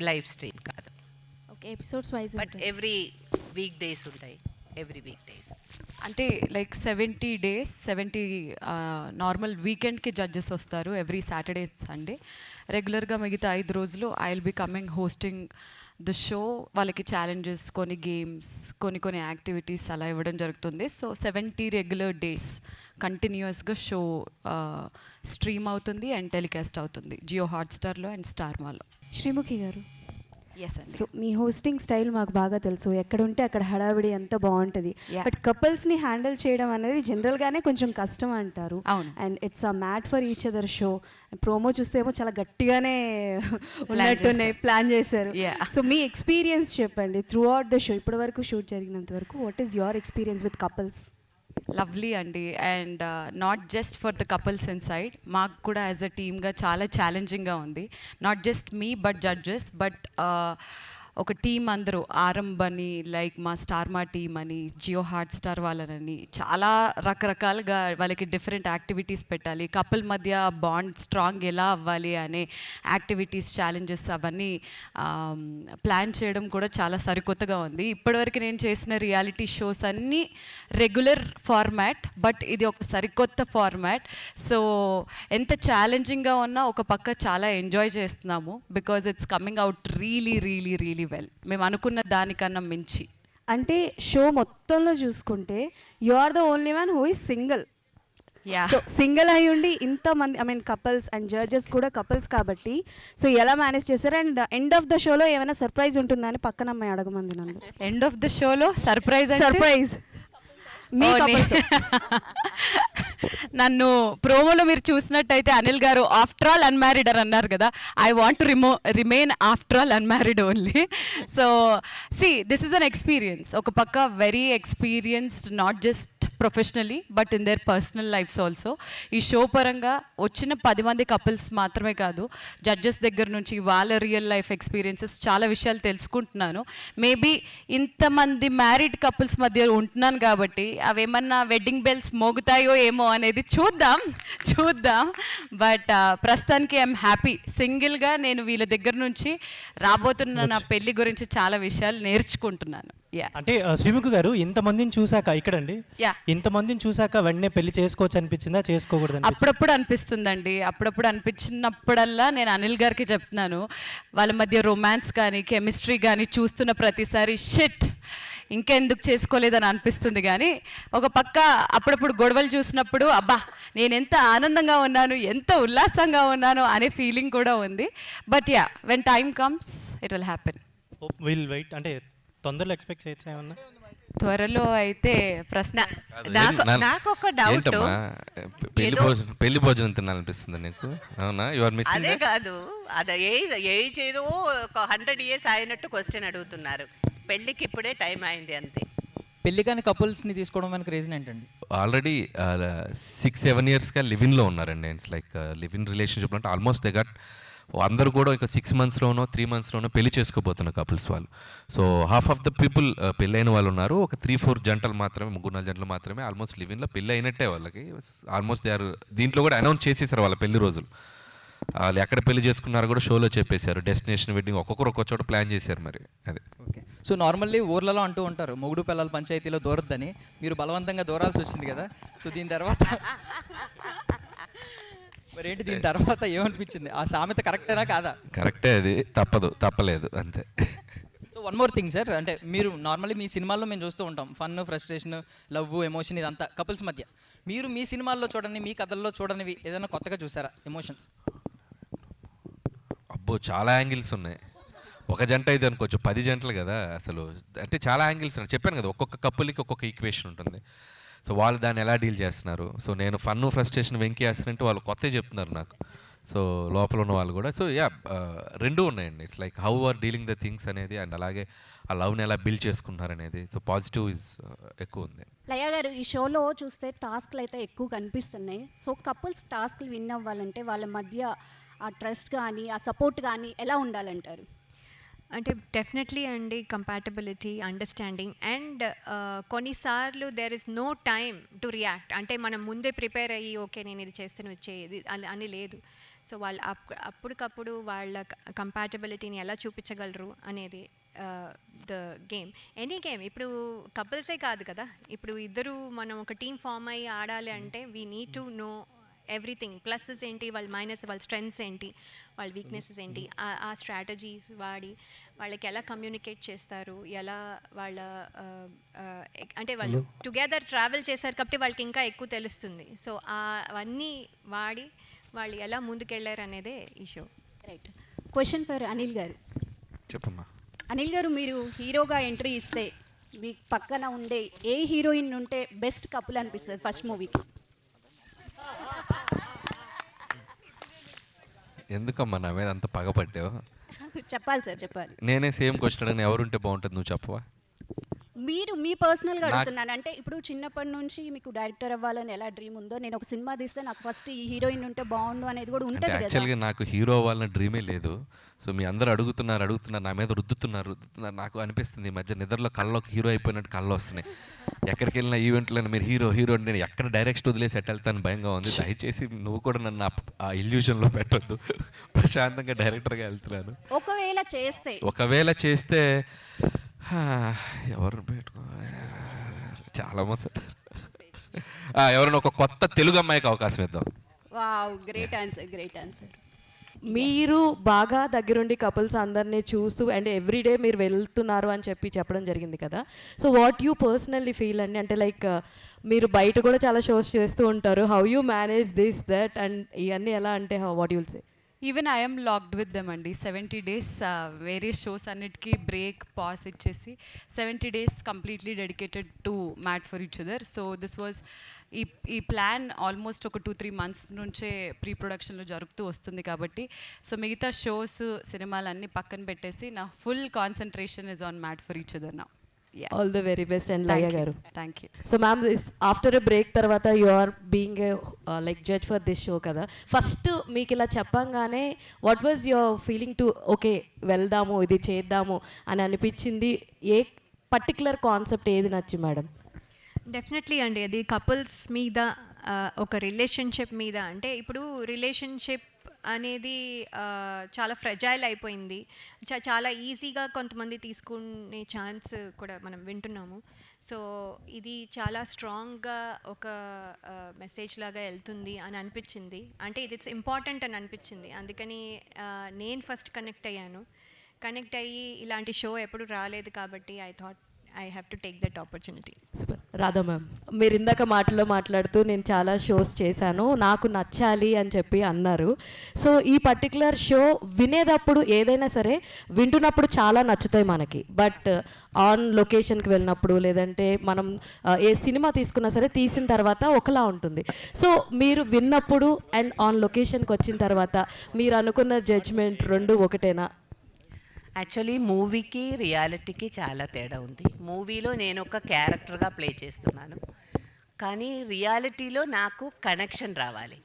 లైవ్ స్ట్రీమ్ కాదు. Okay, episodes wise but every week days ఉంటాయి. ఎవ్రీ వీక్ డేస్ అంటే లైక్ 70 days, 70 నార్మల్ వీకెండ్కి జడ్జెస్ వస్తారు ఎవ్రీ సాటర్డే సండే. రెగ్యులర్గా మిగతా 5 రోజులు I will be coming hosting the show. వాళ్ళకి ఛాలెంజెస్, కొన్ని గేమ్స్, కొన్ని యాక్టివిటీస్ అలా ఇవ్వడం జరుగుతుంది. సో 70 రెగ్యులర్ డేస్ కంటిన్యూస్గా షో స్ట్రీమ్ అవుతుంది అండ్ టెలికాస్ట్ అవుతుంది జియో హాట్స్టార్లో అండ్ స్టార్ మాలో. శ్రీముఖి గారు, ఎస్ అండి. సో మీ హోస్టింగ్ స్టైల్ మాకు బాగా తెలుసు. ఎక్కడ ఉంటే అక్కడ హడావిడి ఎంత బాగుంటుంది. బట్ కపుల్స్ని హ్యాండిల్ చేయడం అనేది జనరల్గానే కొంచెం కష్టం అంటారు. అవును. And it's a mad for each other show. Promo చూస్తే ఏమో చాలా గట్టిగానే ఉన్నట్టున్నాయి, ప్లాన్ చేశారు. సో మీ ఎక్స్పీరియన్స్ చెప్పండి త్రూ అవుట్ ద షో, ఇప్పటి వరకు షూట్ జరిగినంత వరకు. What is your experience with couples? Lovely అండి. And not just for the couples inside, మాకు కూడా యాజ్ అ టీమ్గా చాలా ఛాలెంజింగ్గా ఉంది. Not just me but judges, but ఒక టీమ్ అందరూ ఆరంభ్ అని, లైక్ మా స్టార్ మా టీమ్ అని, జియో హాట్స్టార్ వాళ్ళని చాలా రకరకాలుగా వాళ్ళకి డిఫరెంట్ యాక్టివిటీస్ పెట్టాలి. కపుల్ మధ్య బాండ్ స్ట్రాంగ్ ఎలా అవ్వాలి అనే యాక్టివిటీస్, ఛాలెంజెస్ అవన్నీ ప్లాన్ చేయడం కూడా చాలా సరికొత్తగా ఉంది. ఇప్పటివరకు నేను చేసిన రియాలిటీ షోస్ అన్నీ రెగ్యులర్ ఫార్మాట్, బట్ ఇది ఒక సరికొత్త ఫార్మాట్. సో ఎంత ఛాలెంజింగ్గా ఉన్నా ఒక పక్క చాలా ఎంజాయ్ చేస్తున్నాము, because it's coming out really really really well. మేము అనుకున్న దానికన్నా మించి. అంటే షో మొత్తంలో చూసుకుంటే you are the only one who is single. So single అయి ఉండి ఇంతమంది, I mean couples and judges కూడా కపుల్స్ కాబట్టి, సో ఎలా మేనేజ్ చేశారు? అండ్ ఎండ్ ఆఫ్ ద షోలో ఏమైనా సర్ప్రైజ్ ఉంటుందా అని పక్కన అమ్మాయి అడగమంది నన్ను. ఎండ్ ఆఫ్ ద షోలో సర్ప్రైజ్ నన్ను ప్రోమోలో మీరు చూసినట్టయితే అనిల్ గారు ఆఫ్టర్ ఆల్ అన్మ్యారీడర్ అన్నారు కదా. I want to remain after all unmarried only. So see this is an experience. ఒక పక్క very experienced, not just professionally but in their personal lives also. ఈ షో పరంగా వచ్చిన 10 మంది కపుల్స్ మాత్రమే కాదు, జడ్జెస్ దగ్గర నుంచి వాళ్ళ రియల్ లైఫ్ ఎక్స్పీరియన్సెస్ చాలా విషయాలు తెలుసుకుంటున్నాను. మేబీ ఇంతమంది మ్యారీడ్ కపుల్స్ మధ్య ఉంటున్నాను కాబట్టి అవేమన్నా వెడ్డింగ్ బెల్స్ మోగుతాయో ఏమో అనేది చూద్దాం. బట్ ప్రస్తుతానికి ఐఎమ్ హ్యాపీ. సింగిల్గా నేను వీళ్ళ దగ్గర నుంచి రాబోతున్న నా పెళ్లి గురించి చాలా విషయాలు నేర్చుకుంటున్నాను. అంటే శ్రీముఖి గారు, ఇంతమందిని చూసాక ఇక్కడండి, ఇంతమందిని చూసాక వెంటనే పెళ్లి చేసుకోవచ్చు అనిపించిందా, చేసుకోకూడదు? అప్పుడప్పుడు అనిపిస్తుందండి. అప్పుడప్పుడు అనిపించినప్పుడల్లా నేను అనిల్ గారికి చెప్తున్నాను, వాళ్ళ మధ్య రొమాన్స్ కానీ కెమిస్ట్రీ కానీ చూస్తున్న ప్రతిసారి షిట్ ఇంకెందుకు చేసుకోలేదని అనిపిస్తుంది. కానీ ఒక పక్క అప్పుడప్పుడు గొడవలు చూసినప్పుడు అబ్బా నేను ఎంత ఆనందంగా ఉన్నాను, ఎంత ఉల్లాసంగా ఉన్నాను అనే ఫీలింగ్ కూడా ఉంది. But yeah, when time comes it will happen. Will wait. అంటే తొందరలో ఎక్స్పెక్ట్ చేయొచ్చా ఏమన్నా? త్వరలో అయితే ప్రశ్న నాకు ఒక డౌట్. పెళ్లి భోజనం తినాలనిపిస్తుంది నీకు? అవునా? You are missing. అదే కాదు, అది ఏజ్ ఏదో ఒక 100 years అయినట్టు క్వశ్చన్ అడుగుతున్నారు. పెళ్ళికి ఇప్పుడే టైం అయింది అంతే. పెళ్లి కాని కపుల్స్ని తీసుకోవడం వెనక రీజన్ ఏంటండి? ఆల్రెడీ 6-7 yearsగా లివిన్లో ఉన్నారండి. ఇట్స్ లైక్ లివిన్ రిలేషన్షిప్ అంటే ఆల్మోస్ట్ దే గట్ అందరూ కూడా ఒక 6 monthsలోనో 3 monthsలోనో పెళ్లి చేసుకోబోతున్న కపుల్స్ వాళ్ళు. So half of the people పెళ్ళైన వాళ్ళు ఉన్నారు. ఒక 3-4 జంటలు మాత్రమే, 3-4 జంటలు మాత్రమే ఆల్మోస్ట్ లివిన్లో పెళ్ళి అయినట్టే వాళ్ళకి. ఆల్మోస్ట్ దే ఆర్ దీంట్లో కూడా అనౌన్స్ చేసేసారు వాళ్ళ పెళ్లి రోజులు. వాళ్ళు ఎక్కడ పెళ్లి చేసుకున్నారో కూడా షోలో చెప్పేశారు. డెస్టినేషన్ వెడ్డింగ్ ఒక్కొక్కరు ఒక్కొక్క చోట ప్లాన్ చేశారు. మరి అదే ఓకే. సో నార్మల్లీ ఊర్లలో అంటూ ఉంటారు మొగుడు పిల్లల పంచాయతీలో దూరద్దని. మీరు బలవంతంగా దూరాల్సి వచ్చింది కదా. సో దీని తర్వాత మరి ఏంటి, దీని తర్వాత ఏమనిపించింది? ఆ సామెత కరెక్టేనా కాదా? కరెక్టే, అది తప్పలేదు అంతే. So one more thing sir, అంటే మీరు నార్మల్లీ మీ సినిమాల్లో మేము చూస్తూ ఉంటాం ఫన్, ఫ్రస్ట్రేషన్, లవ్, ఎమోషన్ ఇదంతా కపుల్స్ మధ్య. మీరు మీ సినిమాల్లో చూడని, మీ కథల్లో చూడనివి ఏదైనా కొత్తగా చూసారా ఎమోషన్స్? అబ్బో, చాలా యాంగిల్స్ ఉన్నాయి. ఒక జంట అయితే అనుకోవచ్చు, 10 జంటలు కదా అసలు. అంటే చాలా యాంగిల్స్ ఉన్నాయి. చెప్పాను కదా, ఒక్కొక్క కప్పులకి ఒక్కొక్క ఈక్వేషన్ ఉంటుంది. సో వాళ్ళు దాన్ని ఎలా డీల్ చేస్తున్నారు. సో నేను ఫన్, ఫ్రస్ట్రేషన్, వెంకీ చేస్తున్నట్టు వాళ్ళు కొత్తగా చెప్తున్నారు నాకు. సో లోపల ఉన్న వాళ్ళు కూడా. సో యా, రెండూ ఉన్నాయండి. It's like how are dealing the things అనేది, అండ్ అలాగే ఆ లవ్ని ఎలా బిల్డ్ చేసుకుంటున్నారు అనేది. సో పాజిటివ్ ఇస్ ఎక్కువ ఉంది. లయ గారు, ఈ షోలో చూస్తే టాస్క్లు అయితే ఎక్కువ కనిపిస్తున్నాయి. సో కపుల్స్ టాస్క్లు విన్ అవ్వాలంటే వాళ్ళ మధ్య ఆ ట్రస్ట్ కానీ ఆ సపోర్ట్ కానీ ఎలా ఉండాలంటారు? అంటే డెఫినెట్లీ అండి, కంపాటబిలిటీ, అండర్స్టాండింగ్ అండ్ కొన్నిసార్లు there is no time to react. అంటే మనం ముందే ప్రిపేర్ అయ్యి ఓకే నేను ఇది చేస్తాను వచ్చేది అని లేదు. సో వాళ్ళు అప్పటికప్పుడు వాళ్ళ కంపాటబిలిటీని ఎలా చూపించగలరు అనేది ద గేమ్. Any game. ఇప్పుడు కపుల్సే కాదు కదా, ఇప్పుడు ఇద్దరు మనం ఒక టీం ఫామ్ అయ్యి ఆడాలి అంటే we need to know everything. Pluses ఏంటి, వాళ్ళ మైనస్, వాళ్ళ స్ట్రెంగ్స్ ఏంటి, వాళ్ళ వీక్నెసెస్ ఏంటి, ఆ స్ట్రాటజీస్ వాడి వాళ్ళకి ఎలా కమ్యూనికేట్ చేస్తారు, ఎలా వాళ్ళ అంటే వాళ్ళు టుగెదర్ ట్రావెల్ చేశారు కాబట్టి వాళ్ళకి ఇంకా ఎక్కువ తెలుస్తుంది. సో అవన్నీ వాడి వాళ్ళు ఎలా ముందుకెళ్ళారు అనేదే ఈ show. Right. Question for Anil గారు. చెప్పమ్మా. అనిల్ గారు, మీరు హీరోగా ఎంట్రీ ఇస్తే మీ పక్కన ఉండే ఏ హీరోయిన్ ఉంటే బెస్ట్ కపుల్ అనిపిస్తుంది ఫస్ట్ మూవీకి? ఎందుకమ్మా నా మీద అంత పగపట్టావు? చెప్పాలి సార్, చెప్పాలి. నేనే సేమ్ క్వశ్చన్ అడిగిన, ఎవరుంటే బాగుంటుంది నువ్వు చెప్పవా? మీరు మీ పర్సనల్గా అడుగుతున్నాను. అంటే ఇప్పుడు చిన్నప్పటి నుంచి మీకు డైరెక్టర్ అవ్వాలని ఎలా డ్రీమ్ ఉందో, నేను ఒక సినిమా తీస్తే నాకు ఫస్ట్ ఈ హీరోయిన్ ఉంటే బాగుండు అనేది కూడా ఉంటుంది కదా. యాక్చువల్గా నాకు హీరో అవ్వాలన్న డ్రీమే లేదు. సో మీ అందరూ అడుగుతున్నారు, నా మీద రుద్దుతున్నారు. నాకు అనిపిస్తుంది ఈ మధ్య నిద్రలో కళ్ళలోకి హీరో అయిపోయినట్టు కళ్ళు వస్తున్నాయి. ఎక్కడికి వెళ్ళిన ఈవెంట్లో మీరు హీరో అంటే నేను ఎక్కడ డైరెక్ట్ వదిలేసి సెట్ వెళ్తాను భయంగా ఉంది. దయచేసి నువ్వు కూడా నన్ను ఆ ఇల్యూషన్లో పెట్టొద్దు. ప్రశాంతంగా డైరెక్టర్గా వెళ్తున్నాను. ఒకవేళ చేస్తే ఎవరు పెట్టుకోవాలి, చాలామంది. ఎవరైనా ఒక కొత్త తెలుగు అమ్మాయికి అవకాశం ఇద్దాం. Wow, great answer, great answer. మీరు బాగా దగ్గరుండి కపుల్స్ అందరినీ చూస్తూ అండ్ ఎవ్రీడే మీరు వెళ్తున్నారు అని చెప్పడం జరిగింది కదా. So what you personally feel అండి, అంటే లైక్ మీరు బయట కూడా చాలా షోస్ చేస్తూ ఉంటారు. How you manage this that and ఇవన్నీ ఎలా అంటే what you'll say? Even I'm locked with them అండి. 70 days వేరియస్ షోస్ అన్నిటికీ బ్రేక్ పాస్ ఇచ్చేసి 70 days completely dedicated to mat for each other. So this was ఈ plan almost ఒక 2-3 months నుంచే pre ప్రొడక్షన్లో జరుగుతూ వస్తుంది కాబట్టి సో మిగతా షోస్, సినిమాలు అన్నీ పక్కన పెట్టేసి నా full concentration is on mad for each other now. All the very best and Laya garu. Thank you. So ma'am, after a break తర్వాత you are being a like judge for this show కదా. First మీకు ఇలా చెప్పంగానే what was your feeling to okay వెళ్దాము, ఇది చేద్దాము అని అనిపించింది? ఏ పర్టికులర్ కాన్సెప్ట్ ఏది నచ్చి మేడం? డెఫినెట్లీ అండి, అది కపుల్స్ మీద, ఒక రిలేషన్షిప్ మీద. అంటే ఇప్పుడు రిలేషన్షిప్ అనేది చాలా ఫ్రెజైల్ అయిపోయింది. చాలా ఈజీగా కొంతమంది తీసుకునే ఛాన్స్ కూడా మనం వింటున్నాము. సో ఇది చాలా స్ట్రాంగ్గా ఒక మెసేజ్ లాగా వెళ్తుంది అని అనిపించింది. అంటే ఇది ఇట్స్ ఇంపార్టెంట్ అని అనిపించింది. అందుకని నేను ఫస్ట్ కనెక్ట్ అయ్యాను. కనెక్ట్ అయ్యి ఇలాంటి షో ఎప్పుడు రాలేదు కాబట్టి I thought I have to take that opportunity. Super. Radha ma'am, మీరు ఇందాక మాటలో మాట్లాడుతూ నేను చాలా షోస్ చేశాను, నాకు నచ్చాలి అని చెప్పి అన్నారు. సో ఈ పర్టికులర్ షో వినేటప్పుడు ఏదైనా సరే వింటున్నప్పుడు చాలా నచ్చుతాయి మనకి, బట్ ఆన్ లొకేషన్కి వెళ్ళినప్పుడు లేదంటే మనం ఏ సినిమా తీసుకున్నా సరే తీసిన తర్వాత ఒకలా ఉంటుంది. సో మీరు విన్నప్పుడు అండ్ ఆన్ లొకేషన్కి వచ్చిన తర్వాత మీరు అనుకున్న జడ్జ్మెంట్ రెండు ఒకటేనా? యాక్చువల్లీ మూవీకి రియాలిటీకి చాలా తేడా ఉంది. మూవీలో నేను ఒక క్యారెక్టర్గా ప్లే చేస్తున్నాను, కానీ రియాలిటీలో నాకు కనెక్షన్ రావాలి.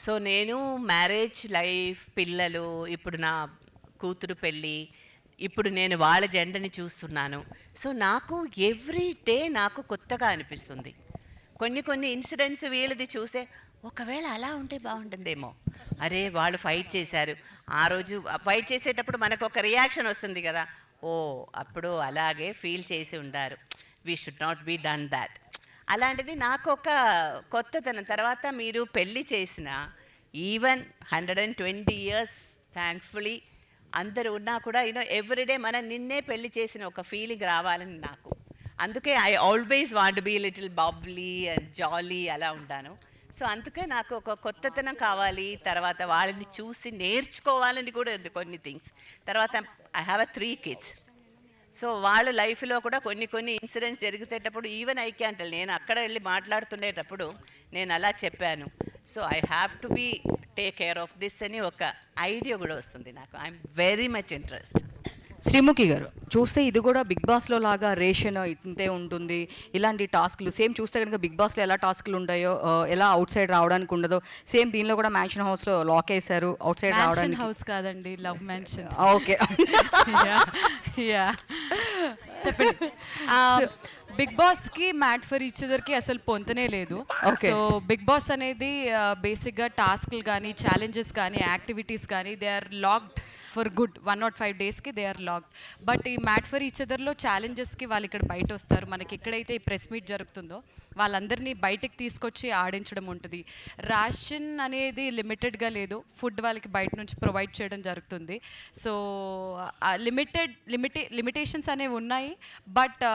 సో నేను మ్యారేజ్ లైఫ్, పిల్లలు, ఇప్పుడు నా కూతురు పెళ్ళి, ఇప్పుడు నేను వాళ్ళ జెండని చూస్తున్నాను. సో నాకు ఎవ్రీ డే నాకు కొత్తగా అనిపిస్తుంది. కొన్ని ఇన్సిడెంట్స్ వీళ్ళది చూసే ఒకవేళ అలా ఉంటే బాగుంటుందేమో, అరే వాళ్ళు ఫైట్ చేశారు, ఆ రోజు ఫైట్ చేసేటప్పుడు మనకు ఒక రియాక్షన్ వస్తుంది కదా, ఓ అప్పుడు అలాగే ఫీల్ చేసి ఉండారు, we should not be done that. అలాంటిది నాకు ఒక కొత్తతనం. తర్వాత మీరు పెళ్ళి చేసిన ఈవెన్ 120 years థ్యాంక్ఫుల్లీ అందరూ ఉన్నా కూడా ఎవ్రీడే మనం నిన్నే పెళ్ళి చేసిన ఒక ఫీలింగ్ రావాలని నాకు. అందుకే I always want be little bubbly and jolly అలా ఉంటాను. సో అందుకే నాకు ఒక కొత్తతనం కావాలి. తర్వాత వాళ్ళని చూసి నేర్చుకోవాలని కూడా ఉంది కొన్ని థింగ్స్. తర్వాత ఐ హ్యావ్ 3 kids. సో వాళ్ళ లైఫ్లో కూడా కొన్ని ఇన్సిడెంట్స్ జరుగుతేటప్పుడు ఈవెన్ ఐ క్యాంట్, నేను అక్కడ వెళ్ళి మాట్లాడుతుండేటప్పుడు నేను అలా చెప్పాను. So I have to be take care of this అని ఒక ఐడియా కూడా వస్తుంది నాకు. I'm very much interest. Sreemukhi garu, చూస్తే ఇది కూడా బిగ్ బాస్లో లాగా రేషన్ ఇంతే ఉంటుంది, ఇలాంటి టాస్క్లు సేమ్ చూస్తే కనుక బిగ్ బాస్లో ఎలా టాస్క్లు ఉంటాయో, ఎలా అవుట్ సైడ్ రావడానికి ఉండదో, సేమ్ దీనిలో కూడా మ్యాన్షన్ హౌస్లో లాక్ వేశారు, అవుట్ సైడ్ రావడానికి. హౌస్ కాదండి, లవ్ మ్యాన్షన్. ఓకే, చెప్పండి. బిగ్ బాస్కి మ్యాట్ ఫర్ ఈచ్ అదర్కి అసలు పొంతనే లేదు. సో బిగ్ బాస్ అనేది బేసిక్గా టాస్క్లు కానీ, ఛాలెంజెస్ కానీ, యాక్టివిటీస్ కానీ they are locked for good 105 daysకి దే ఆర్ లాక్డ్. బట్ ఈ మ్యాట్ ఫర్ ఈచ్ అదర్లో ఛాలెంజెస్కి వాళ్ళు ఇక్కడ బయట వస్తారు. మనకి ఎక్కడైతే ఈ ప్రెస్ మీట్ జరుగుతుందో వాళ్ళందరినీ బయటకు తీసుకొచ్చి ఆడించడం ఉంటుంది. రేషన్ అనేది లిమిటెడ్గా లేదు, ఫుడ్ వాళ్ళకి బయట నుంచి ప్రొవైడ్ చేయడం జరుగుతుంది. సో లిమిటేషన్స్ అనేవి ఉన్నాయి. బట్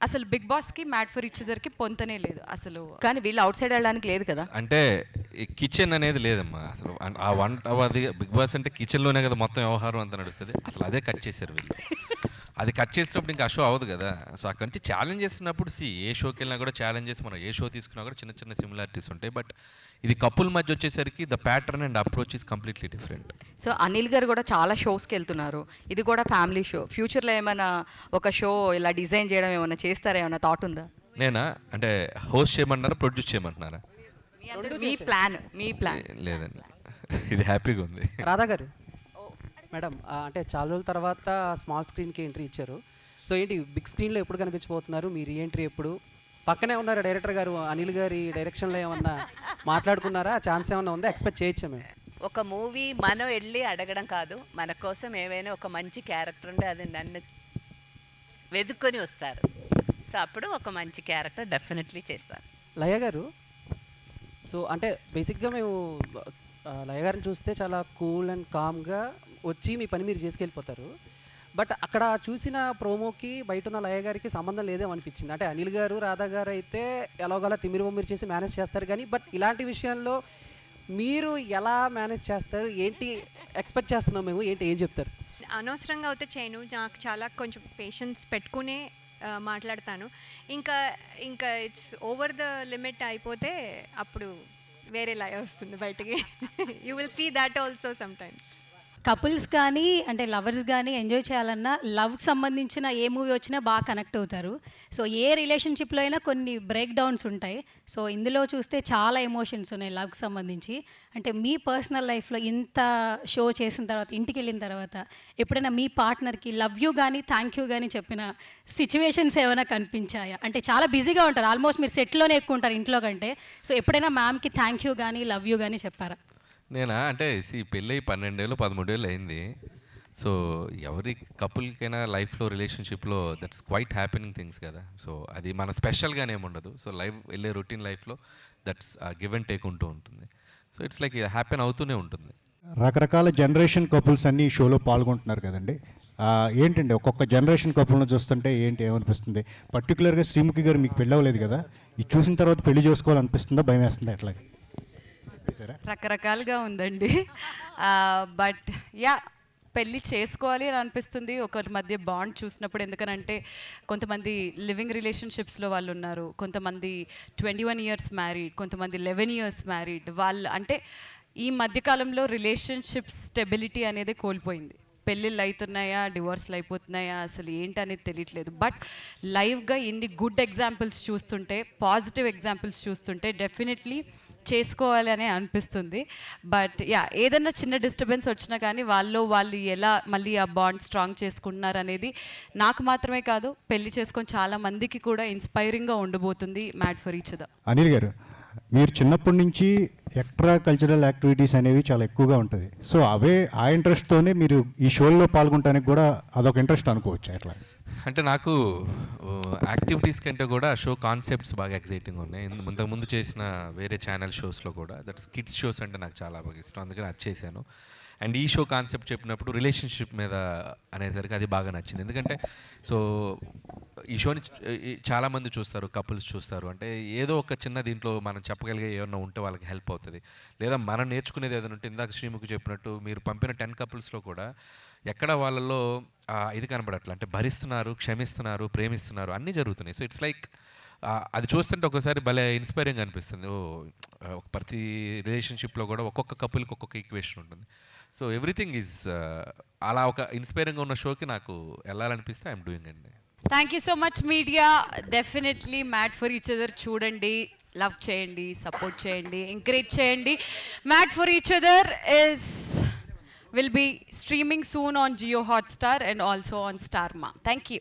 అసలు బిగ్ బాస్కి మ్యాట్ ఫర్ ఈచ్ అదర్కి పొంతనే లేదు అసలు. కానీ వీళ్ళు అవుట్ సైడ్ వెళ్ళడానికి లేదు కదా. అంటే ఈ కిచెన్ అనేది లేదమ్మా అసలు. ఆ వంట అది బిగ్ బాస్ అంటే కిచెన్లోనే కదా మొత్తం వ్యవహారం అంతా నడుస్తుంది. అసలు అదే కట్ చేశారు వీళ్ళు. అది కట్ చేసినప్పుడు ఇంకా ఆ షో అవ్వదు కదా. సో అక్కడి నుంచి ఛాలెంజ్ చేస్తున్నప్పుడు ఏ షోకి వెళ్ళినా కూడా ఛాలెంజెస్, మనం ఏ షో తీసుకున్నా కూడా చిన్న సిమిలారిటీస్ ఉంటాయి. బట్ ఇది కపుల్ మధ్య వచ్చేసరికి the pattern and approach is completely different. So Anil గారు కూడా చాలా షోస్కి వెళ్తున్నారు, ఇది కూడా ఫ్యామిలీ షో. ఫ్యూచర్లో ఏమైనా ఒక షో ఇలా డిజైన్ చేయడం ఏమైనా చేస్తారా, ఏమైనా థాట్ ఉందా? నేనా అంటే హోస్ట్ చేయమంటున్నారా, ప్రొడ్యూస్ చేయమంటున్నారా? మీ ప్లాన్ లేదండి, ఇది హ్యాపీగా ఉంది. రాధా గారు, మేడం అంటే చాలా రోజుల తర్వాత స్మాల్ స్క్రీన్కి ఎంట్రీ ఇచ్చారు. సో ఏంటి బిగ్ స్క్రీన్లో ఎప్పుడు కనిపించబోతున్నారు? మీ రీఎంట్రీ ఎప్పుడు? పక్కనే ఉన్నారు డైరెక్టర్ గారు, అనిల్ గారి డైరెక్షన్లో ఏమన్నా మాట్లాడుకున్నారా? ఛాన్స్ ఏమన్నా ఉందా? ఎక్స్పెక్ట్ చేయొచ్చా మేము? ఒక మూవీ మనం వెళ్ళి అడగడం కాదు, మన కోసం ఏవైనా ఒక మంచి క్యారెక్టర్ ఉంటే అది నన్ను వెతుక్కొని వస్తారు. సో అప్పుడు ఒక మంచి క్యారెక్టర్ డెఫినెట్లీ చేస్తాను. లయ గారు, సో అంటే బేసిక్గా మేము లయ గారిని చూస్తే చాలా కూల్ అండ్ కామ్గా వచ్చి మీ పని మీరు చేసుకెళ్ళిపోతారు. బట్ అక్కడ చూసిన ప్రోమోకి బయట ఉన్న లయ గారికి సంబంధం లేదేమో అనిపించింది. అంటే అనిల్ గారు, రాధా గారు అయితే ఎలాగోలా తిమిరి బొమ్మిరి చేసి మేనేజ్ చేస్తారు, కానీ బట్ ఇలాంటి విషయంలో మీరు ఎలా మేనేజ్ చేస్తారు? ఏంటి ఎక్స్పెక్ట్ చేస్తున్నాం మేము, ఏంటి ఏం చెప్తారు? అనవసరంగా అయితే చేయను, నాకు చాలా కొంచెం పేషెన్స్ పెట్టుకునే మాట్లాడతాను. ఇంకా ఇట్స్ ఓవర్ ద లిమిట్ అయిపోతే అప్పుడు వేరే లయ వస్తుంది బయటికి. You will see that also sometimes. Couples కానీ అంటే లవర్స్ కానీ ఎంజాయ్ చేయాలన్నా లవ్కి సంబంధించిన ఏ మూవీ వచ్చినా బాగా కనెక్ట్ అవుతారు. సో ఏ రిలేషన్షిప్లో అయినా కొన్ని బ్రేక్ డౌన్స్ ఉంటాయి. సో ఇందులో చూస్తే చాలా ఎమోషన్స్ ఉన్నాయి లవ్కి సంబంధించి. అంటే మీ పర్సనల్ లైఫ్లో ఇంత షో చేసిన తర్వాత, ఇంటికి వెళ్ళిన తర్వాత ఎప్పుడైనా మీ పార్ట్నర్కి లవ్ యూ కానీ థ్యాంక్ యూ కానీ చెప్పిన సిచ్యువేషన్స్ ఏమైనా కనిపించాయా? అంటే చాలా బిజీగా ఉంటారు, ఆల్మోస్ట్ మీరు సెట్లోనే ఎక్కువ ఉంటారు ఇంట్లో కంటే. సో ఎప్పుడైనా మ్యామ్కి థ్యాంక్ యూ కానీ లవ్ యూ కానీ చెప్పారా? నేనా అంటే పెళ్ళి 12 ఏళ్ళు 13 ఏళ్ళు అయింది. సో ఎవరి కపుల్కైనా లైఫ్లో రిలేషన్షిప్లో దట్స్ క్వైట్ హ్యాపెనింగ్ థింగ్స్ కదా. సో అది మన స్పెషల్గానే ఏముండదు. సో లైఫ్ వెళ్ళే రొటీన్ లైఫ్లో దట్స్ గివ్ అండ్ టేక్ ఉంటూ ఉంటుంది. సో ఇట్స్ లైక్ హ్యాపెన్ అవుతూనే ఉంటుంది. రకరకాల జనరేషన్ కపుల్స్ అన్ని షోలో పాల్గొంటున్నారు కదండి. ఏంటండి ఒక్కొక్క జనరేషన్ కపుల్ని చూస్తుంటే ఏంటి ఏమనిపిస్తుంది? పర్టికులర్గా శ్రీముఖి గారు మీకు పెళ్ళి అవ్వలేదు కదా, ఇది చూసిన తర్వాత పెళ్లి చేసుకోవాలనిపిస్తుందా, భయం వేస్తుందా, ఎట్లా? రకరకాలుగా ఉందండి. బట్ యా, పెళ్ళి చేసుకోవాలి అని అనిపిస్తుంది ఒకరి మధ్య బాండ్ చూసినప్పుడు. ఎందుకనంటే కొంతమంది లివింగ్ రిలేషన్షిప్స్లో వాళ్ళు ఉన్నారు, కొంతమంది 21 years మ్యారీడ్, కొంతమంది 11 years మ్యారీడ్. వాళ్ళు అంటే ఈ మధ్యకాలంలో రిలేషన్షిప్ స్టెబిలిటీ అనేది కోల్పోయింది. పెళ్ళిళ్ళు అవుతున్నాయా, డివోర్స్లు అయిపోతున్నాయా, అసలు ఏంటనేది తెలియట్లేదు. బట్ లైవ్గా ఇన్ని గుడ్ ఎగ్జాంపుల్స్ చూస్తుంటే, పాజిటివ్ ఎగ్జాంపుల్స్ చూస్తుంటే డెఫినెట్లీ చేసుకోవాలి అని అనిపిస్తుంది. బట్ యా, ఏదన్నా చిన్న డిస్టర్బెన్స్ వచ్చినా కానీ వాళ్ళు ఎలా మళ్ళీ ఆ బాండ్ స్ట్రాంగ్ చేసుకుంటున్నారు అనేది నాకు మాత్రమే కాదు, పెళ్లి చేసుకొని చాలా మందికి కూడా ఇన్స్పైరింగ్గా ఉండబోతుంది mad for each other. Anil గారు, మీరు చిన్నప్పటి నుంచి ఎక్స్ట్రా కల్చరల్ యాక్టివిటీస్ అనేవి చాలా ఎక్కువగా ఉంటుంది. సో ఆ ఇంట్రెస్ట్తోనే మీరు ఈ షోల్లో పాల్గొనడానికి కూడా అదొక ఇంట్రెస్ట్ అనుకోవచ్చు ఎట్లా? అంటే నాకు యాక్టివిటీస్ కంటే కూడా షో కాన్సెప్ట్స్ బాగా ఎక్సైటింగ్ ఉన్నాయి. ముందు చేసిన వేరే ఛానల్ షోస్లో కూడా దట్స్ కిడ్స్ షోస్ అంటే నాకు చాలా బాగా ఇష్టం, అందుకని అది చేశాను. అండ్ ఈ షో కాన్సెప్ట్ చెప్పినప్పుడు రిలేషన్షిప్ మీద అనేసరికి అది బాగా నచ్చింది. ఎందుకంటే సో ఈ షోని చాలామంది చూస్తారు, కపుల్స్ చూస్తారు. అంటే ఏదో ఒక చిన్న దీంట్లో మనం చెప్పగలిగే ఏమన్నా ఉంటే వాళ్ళకి హెల్ప్ అవుతుంది, లేదా మనం నేర్చుకునేది ఏదైనా ఉంటే. ఇందాక శ్రీముఖి చెప్పినట్టు మీరు పంపిన 10 couples కూడా ఎక్కడ వాళ్ళలో ఇది కనబడట్లా, అంటే భరిస్తున్నారు, క్షమిస్తున్నారు, ప్రేమిస్తున్నారు, అన్నీ జరుగుతున్నాయి. సో ఇట్స్ లైక్ అది చూస్తుంటే ఒకసారి భలే ఇన్స్పైరింగ్ అనిపిస్తుంది. ప్రతి రిలేషన్షిప్లో కూడా ఒక్కొక్క కపుల్కి ఒక్కొక్క ఈక్వేషన్ ఉంటుంది. సో ఎవ్రీథింగ్ ఈజ్ అలా ఒక ఇన్స్పైరింగ్గా ఉన్న షోకి నాకు వెళ్ళాలనిపిస్తే ఐఎమ్ డూయింగ్ అండి. Thank you so much media. Definitely mad for each other చూడండి, లవ్ చేయండి, సపోర్ట్ చేయండి, ఎంకరేజ్ చేయండి. Mad for each other will be streaming soon on Jio Hotstar and also on Starma. Thank you.